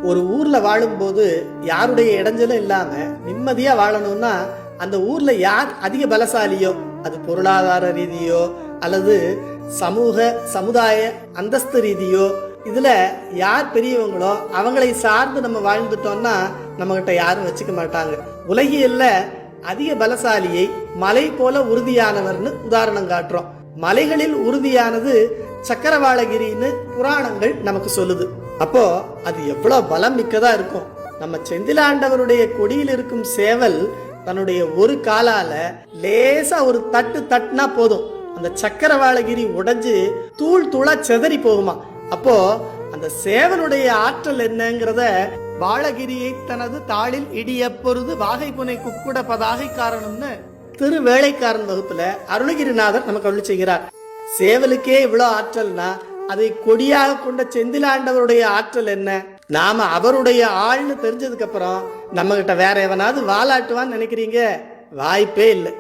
ஒரு ஊர்ல வாழும்போது யாருடைய இடைஞ்சலும் இல்லாம நிம்மதியா வாழணும்னா அந்த ஊர்ல யார் அதிக பலசாலியோ, அது பொருளாதார ரீதியோ அல்லது சமுதாய அந்தஸ்து ரீதியோ, இதுல யார் பெரியவங்களோ அவங்களை சார்ந்து நம்ம வாழ்ந்துட்டோம்னா நம்ம கிட்ட யாரும் வச்சுக்க மாட்டாங்க. உலகியல்ல அதிக பலசாலியை மலை போல உறுதியானவர்னு உதாரணம் காட்டுறோம். மலைகளில் உறுதியானது சக்கரவாளகிரின்னு புராணங்கள் நமக்கு சொல்லுது. அப்போ அது எவ்வளவு பலம் மிக்கதா இருக்கும். நம்ம செந்திலாண்டவருடைய கொடியில் இருக்கும் சேவல் தன்னுடைய ஒரு காலால லேசா ஒரு தட்டுனா போதும், அந்த சக்கரவாளகிரி உடைஞ்சு தூள் தூளா செதறி போகுமா. அப்போ அந்த சேவனுடைய ஆற்றல் என்னங்கிறத வாழகிரியை தனது தாளில் இடிய பொருது வாகை புனை குக்குட பதாகை காரணம்னு திருவேளைக்காரன் வகுப்புல அருணகிரிநாதர் நமக்கு அருள் செய்கிறார். சேவலுக்கே இவ்வளவு ஆற்றல்னா அதை கொடியாக கொண்ட செந்திலாண்டவருடைய ஆற்றல் என்ன? நாம அவருடைய ஆள்னு தெரிஞ்சதுக்கு அப்புறம் நம்ம கிட்ட வேற எவனாவது வாலாட்டுவான்னு நினைக்கிறீங்க? வாய்ப்பே இல்லை.